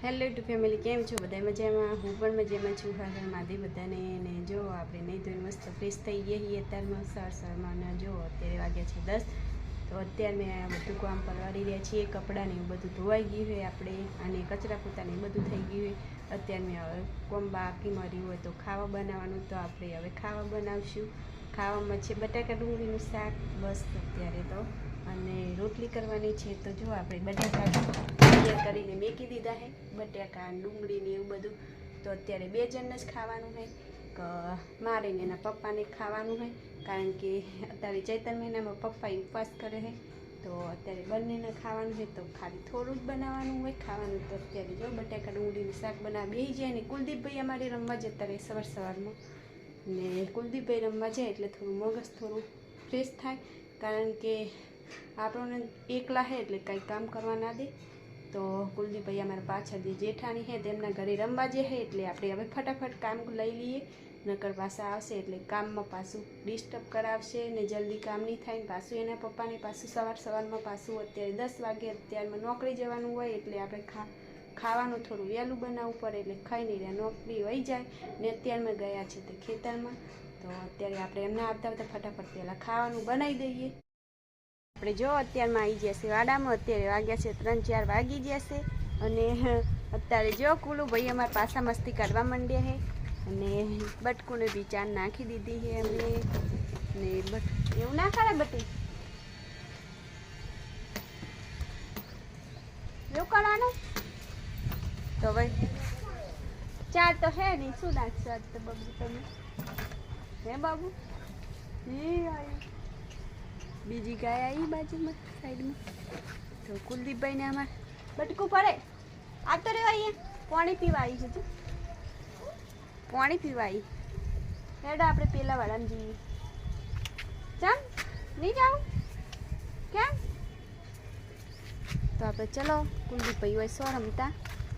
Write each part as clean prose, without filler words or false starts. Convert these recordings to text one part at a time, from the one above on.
Hello two family, કેમ છો બધા? મજામાં? હું પણ મજામાં છું. હર હર મહાદેવ બધાને. ને જો આપણે નહીં ધોઈને મસ્ત ફ્રેશ થઈ ગયા છીએ અત્યારમાં સવારમાં. અને જો અત્યારે વાગ્યા છે 10. તો અત્યારે મેં બધું કામ પરવારી રહ્યા છીએ. કપડાં ને એવું બધું ધોવાઈ ગયું હોય આપણે, અને કચરા પોતાને એ બધું થઈ ગયું હોય. અત્યારે મેં હવે કોમ બાકી મળ્યું હોય તો ખાવા બનાવવાનું, તો આપણે હવે ખાવા બનાવશું. ખાવામાં છે બટાકા ડુંગળીનું શાક, બસ અત્યારે તો. અને રોટલી કરવાની છે. તો જો આપણે બટાકા તૈયાર કરીને મેકી દીધા છે, બટાકા ડુંગળી ને એવું બધું. તો અત્યારે 2 જણને જ ખાવાનું છે, મારે ને એના પપ્પાને ખાવાનું છે. કારણ કે અત્યારે ચૈતર મહિનામાં પપ્પા ઉપવાસ કરે છે, તો અત્યારે બંનેને ખાવાનું છે. તો ખાલી થોડું જ બનાવવાનું હોય ખાવાનું. તો અત્યારે જો બટાકા ડુંગળીનું શાક બનાવી બેસી જાય. ને કુલદીપભાઈ અમારે રમવા જતા રહે સવારમાં. ને કુલદીપભાઈ રમવા જાય એટલે થોડું મગજ થોડું ફ્રેશ થાય. કારણ કે આપણને એકલા છે એટલે કંઈ કામ કરવા ના દે. તો કુલદીપભાઈ અમારા પાછળ જે જેઠાણી છે તેમના ઘરે રમવા જે છે, એટલે આપણે હવે ફટાફટ કામ લઈ લઈએ. નકર પાછા આવશે એટલે કામમાં પાછું ડિસ્ટર્બ કરાવશે ને જલ્દી કામ નહીં થાય. ને પાછું એના પપ્પાને પાછું સવારમાં પાછું અત્યારે 10 વાગે અત્યારમાં નોકરી જવાનું હોય, એટલે આપણે ખાવાનું થોડું વહેલું બનાવવું પડે. એટલે ખાઈ નહીં રહ્યા, નોકરી વહી જાય. ને અત્યારમાં ગયા છે તે ખેતરમાં. તો અત્યારે આપણે એમના આવતા ફટાફટ પહેલાં ખાવાનું બનાવી દઈએ. આપણે જો અત્યારમાં આવી જશે વાડામાં. અત્યારે વાગ્યા છે 3-4 વાગી જશે. અને અત્યારે જો કુલું ભાઈ અમારા પાછા મસ્તી કરવા માંડ્યા છે. અને બટકુને બી ચાન નાખી દીધી છે અમને. ને એવું ના કરે બટી, એવું કરવાનું. તો ભાઈ ચાર તો હે નહીં, શું નાખશો આજ તો બાબુ તમે? હે બાબુ? બીજી ગાય આવી બાજુમાં સાઈડમાં. તો કુલદીપભાઈને અમારે બટકું પડે આ તો રેવા અહીંયા પાણી પીવા આવી છે. પાણી પીવા આવી હેડ આપણે પેલા વાળાને જઈએ. ચાલ નહીં જાઉં કેમ? તો આપણે ચલો. કુલદીપભાઈ હોય સો રમતા,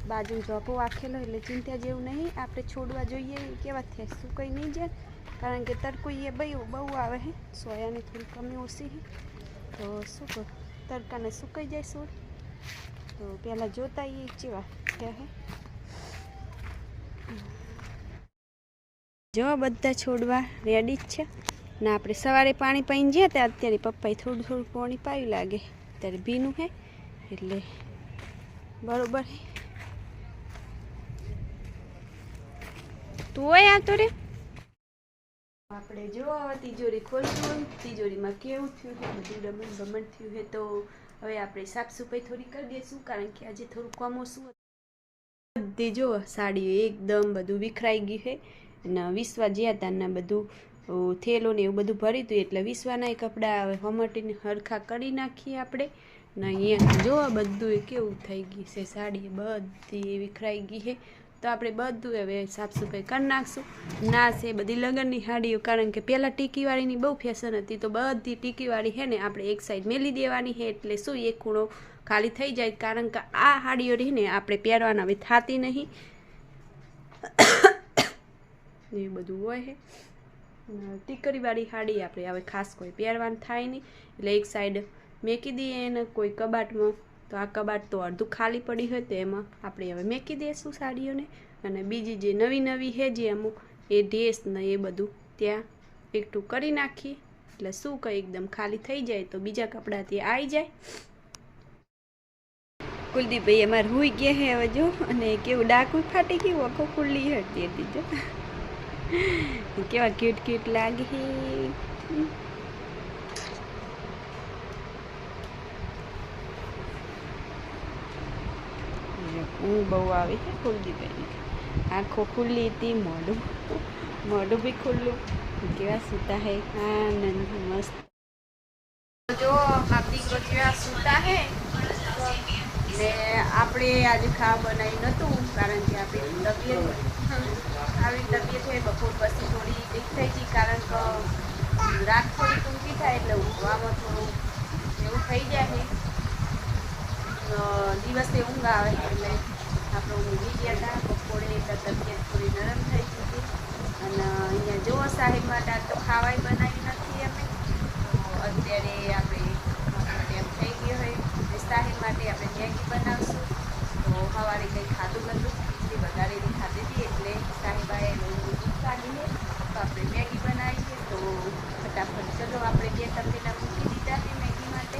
બાજુ જોપો વાખેલો એટલે ચિંતા જેવું નહીં. આપણે છોડવા જોઈએ કેવા થયા, શું કંઈ નહીં જાય. કારણ કે તડકો એ બહુ આવે છે, સોયાની થોડી કમી ઓછી છે. તો શું કરું, તડકાને સુકાઈ જાય છોડ. તો પહેલાં જોતા એ કેવા થયા છે. જો બધા છોડવા રેડી જ છે. ને આપણે સવારે પાણી પાઈને ગયા હતા, અત્યારે પપ્પાએ થોડું પાણી પાયું લાગે. અત્યારે ભીનું છે એટલે બરોબર છે. તું હોય આવતો રે. આપણે જો તિજોરી ખોલશું. તિજોરીમાં કેવું થયું છે, બધું ડમણ થયું છે. તો હવે આપણે સાફ સફાઈ થોડી કરી દઈશું, કારણ કે આજે થોડું કમોસું બધી જો સાડીઓ એકદમ બધું વિખરાઈ ગયું છે. અને વિસવા જ્યાં હતા ને બધું થેલો ને એવું બધું ભરી હતું, એટલે વિસવાના કપડાં હમટીને હરખા કરી નાખીએ આપણે. ને અહીંયા જો બધું કેવું થઈ ગયું છે, સાડી બધી વિખરાઈ ગઈ છે. તો આપણે બધું હવે સાફ સફાઈ કરી નાખશું. ના છે બધી લગ્નની સાડીઓ, કારણ કે પહેલાં ટીકીવાળીની બહુ ફેશન હતી. તો બધી ટીકીવાળી છે ને આપણે એક સાઈડ મેલી દેવાની છે, એટલે શું એક ખૂણો ખાલી થઈ જાય. કારણ કે આ સાડીઓ રહીને આપણે પહેરવાના હવે થતી નહીં એ બધું હોય છે. ટીકરીવાળી સાડી આપણે હવે ખાસ કોઈ પહેરવાનું થાય નહીં, એટલે એક સાઈડ મેકી દઈએ એને કોઈ કબાટમાં. તો આ કબાટ તો અડધું ખાલી પડી હોય, તો એમાં આપણે હવે મેકી દઈશું સાડીઓને. અને બીજી જે નવી છે જે અમુક એ ડ્રેસ ને એ બધું ત્યાં એકઠું કરી નાખીએ, એટલે શું કંઈ એકદમ ખાલી થઈ જાય તો બીજા કપડાં ત્યાં આવી જાય. કુલદીપભાઈ અમારે હુઈ ગયા છે હવે જો. અને કેવું ડાકું ફાટી ગયું, આખો ખુલ્લી હતી જો. કેવા ક્યુટ લાગે. બહુ આવી છે કુલદીપભાઈને. આંખો ખુલ્લી હતી, મોઢું બી ખુલ્લું. કેવા સૂતા હે આનંદ મસ્ત. જો મારા દીકરો કેવા સૂતા હે. ને આપણે આજે ખાવા બનાવી નહોતું, કારણ કે આપણી તબિયત આવી તબિયત છે. બપોર પછી થોડી વીક થઈ ગઈ, કારણ કે રાત થોડી ટૂંકી થાય એટલે ઊંઘવામાં થોડું એવું થઈ જાય છે. દિવસે ઊંઘ આવે એટલે આપણે ઊંઘી ગયા હતા. બપોરે એટલે તબિયત થોડી નરમ થઈ ગઈ હતી. અને અહીંયા જો સાહેબ માટે આ તો ખાવાય બનાવી નથી અમે. તો અત્યારે આપણે એમ થઈ ગયો હોય સાહેબ માટે આપણે મેગી બનાવશું. તો સવારે કંઈ ખાધું નહોતું, ખીચડી વઘારેલી ખાધી હતી, એટલે સાહેબાએ દૂધ કાઢીને તો આપણે મેગી બનાવી છે. તો ફટાફટ ચલો આપણે 2 ટમેટા મૂકી દીધા છે મેગી માટે.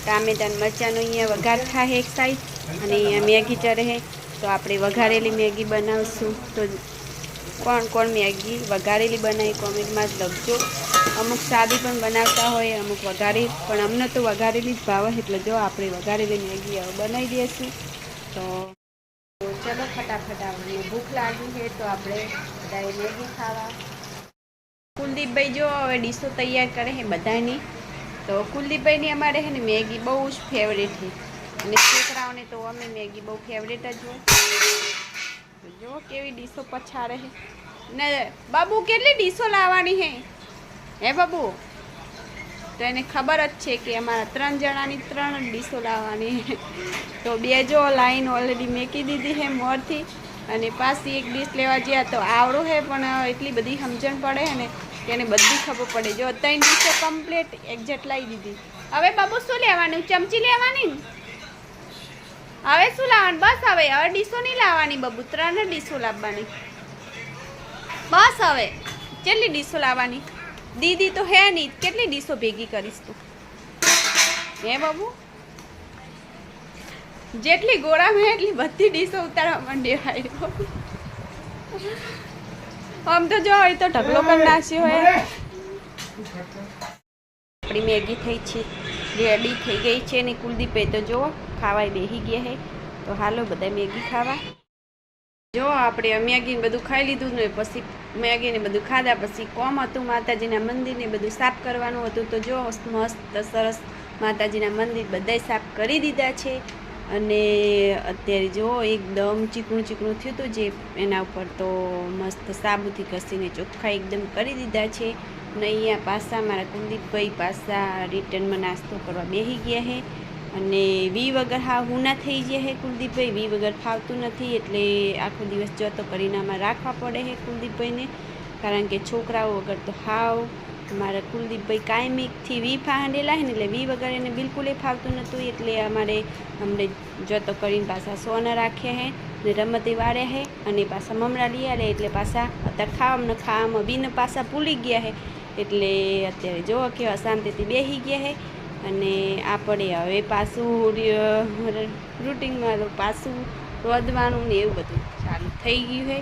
ટામેટા અને મરચાંનો અહીંયા વઘાર થાય એક સાઈડ, અને અહીંયા મેગી ચરે. તો આપણે વઘારેલી મેગી બનાવશું. તો કોણ કોણ મેગી વઘારેલી બનાવી કોમેન્ટમાં જ લખજો. અમુક સાદી પણ બનાવતા હોય, અમુક વઘારી, પણ અમને તો વઘારેલી જ ભાવે. એટલે જો આપણે વઘારેલી મેગી બનાવી દઈશું. તો ચલો ફટાફટ, આપણને ભૂખ લાગી છે તો આપણે બધાએ મેગી ખાવા. કુલદીપભાઈ જો હવે ડીશો તૈયાર કરે છે બધાની. તો કુલદીપભાઈની અમારે છે ને મેગી બહુ જ ફેવરેટ છે, અને છોકરાઓને તો અમે મેગી બહુ ફેવરેટ જ હોય. જો કેવી ડીશો પછાડે છે ને. બાબુ કેટલી ડીશો લાવવાની છે હે બાબુ? તો એને ખબર જ છે કે અમારા 3 જણાની 3 ડીશો લાવવાની છે. તો 2 જો લાઈન ઓલરેડી મેકી દીધી છે મોરથી, અને પાછી એક ડીશ લેવા ગયા તો આવડો છે, પણ એટલી બધી સમજણ પડે છે ને કે એને બધી ખબર પડે. જો 3 ડીશો કમ્પ્લીટ એક્ઝેક્ટ લાવી દીધી. હવે બાબુ શું લેવાનું? ચમચી લેવાની? હવે શું લાવવાનું? બસ હવે ડીશો નહીં લાવવાની બાબુ, 3 ડીશો લાવવાની બસ. હવે કેટલી ડીશો લાવવાની? દીદી તો હે નહીં, કેટલી ડીશો ભેગી કરીશ તું હે બાબુ? જેટલી ગોળામાં એટલી બધી ડીશો ઉતારવા માંડી. આમ તો જો હોય તો ઢગલો કરી નાખ્યો હોય. આપણી મેગી થઈ છે, રેડી થઈ ગઈ છે. ને કુલદીપભાઈ તો જો ખાવાય બેસી ગયા છે. તો હાલો બધા મેગી ખાવા. જો આપણે મેગીને બધું ખાઈ લીધું ને પછી મેગીને બધું ખાધા પછી કોમ હતું માતાજીના મંદિરને બધું સાફ કરવાનું હતું. તો જો મસ્ત સરસ માતાજીના મંદિર બધાય સાફ કરી દીધા છે. અને અત્યારે જો એકદમ ચીકણું ચીકણું થયું હતું જે એના ઉપર, તો મસ્ત સાબુથી ઘસીને ચોખ્ખા એકદમ કરી દીધા છે. અને અહીંયા પાછા મારા કુલદીપભાઈ પાછા રિટર્નમાં નાસ્તો કરવા બેસી ગયા છે. અને વી વગર હુના થઈ ગયા છે કુલદીપભાઈ. વી વગર ફાવતું નથી, એટલે આખો દિવસ જતો કરીને આમાં રાખવા પડે છે કુલદીપભાઈને, કારણ કે છોકરાઓ વગર તો મારા કુલદીપભાઈ કાયમીથી વી ફાંડેલા છે ને, એટલે વી વગર એને બિલકુલ ફાવતું નહોતું. એટલે અમારે અમને જતો કરીને પાછા સોના રાખ્યા છે ને રમતે વાળ્યા છે, અને પાછા મમરા લઈ આવ્યા. એટલે પાછા અત્યારે ખાવામાં બીને પાછા ભૂલી ગયા છે. એટલે અત્યારે જો કે અશાંતિથી બેસી ગયા છે. અને આપણે હવે પાછું રૂટિનમાં પાછું રોધવાનું ને એવું બધું ચાલુ થઈ ગયું છે.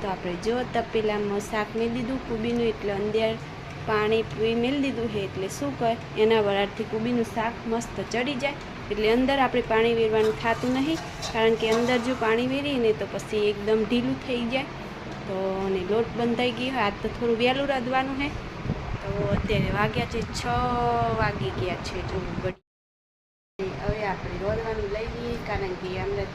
તો આપણે જો તપેલામાં શાક મેળી દીધું કુબીનું, એટલે અંદર પાણી મેળી દીધું છે. એટલે શું કરે એના વરાળથી કુબીનું શાક મસ્ત ચડી જાય. એટલે અંદર આપણે પાણી વેરવાનું થતું નહીં, કારણ કે અંદર જો પાણી વેરીએ ને તો પછી એકદમ ઢીલું થઈ જાય. તો અને લોટ બંધાઈ ગયો. આજ તો થોડું વહેલું રાંધવાનું છે. તો અત્યારે વાગ્યા છે 6 વાગી ગયા છે. જો હવે આપણે રોધવાનું લઈ લઈએ, કારણ કે અમને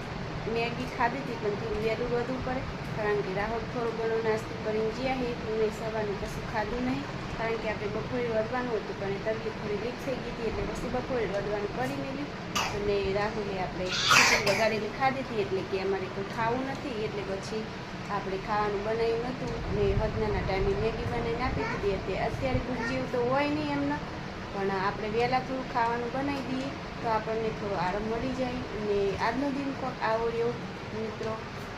મેગી ખાધી હતી પણ થોડું વહેલું રોધવું પડે, કારણ કે રાહુલ થોડો ઘણો નાસ્તો કરીને જ્યાં છે. મેં સવારનું કશું ખાધું નહીં, કારણ કે આપણે બપોરે રોધવાનું હતું, પણ તબિયત થોડી વીક થઈ ગઈ હતી. એટલે પછી બપોરે રોધવાનું કરી મેળ્યું. અને રાહુલે આપણે ખીચડી વઘારેલી ખાધી હતી, એટલે કે અમારે કોઈ ખાવું નથી. એટલે પછી આપણે ખાવાનું બનાવ્યું નહોતું, અને હદનાના ટાઈમે મેગી બનાવીને આપી દીધી હતી. અત્યારે ભૂખ જેવું તો હોય નહીં એમને, પણ આપણે વહેલા થોડું ખાવાનું બનાવી દઈએ તો આપણને થોડો આરામ મળી જાય. અને આજનો દિન કોક આવો રહ્યો મિત્રો.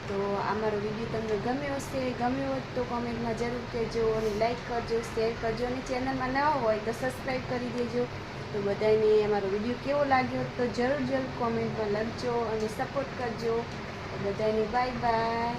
તો અમારો વિડીયો તમને ગમ્યો હશે, ગમ્યો હોત તો કોમેન્ટમાં જરૂર કહેજો, અને લાઈક કરજો, શેર કરજો, અને ચેનલમાં નવા હોય તો સબસ્ક્રાઈબ કરી દેજો. તો બધાને અમારો વિડીયો કેવો લાગ્યો તો જરૂર કોમેન્ટમાં લખજો અને સપોર્ટ કરજો. તો બધાને બાય બાય.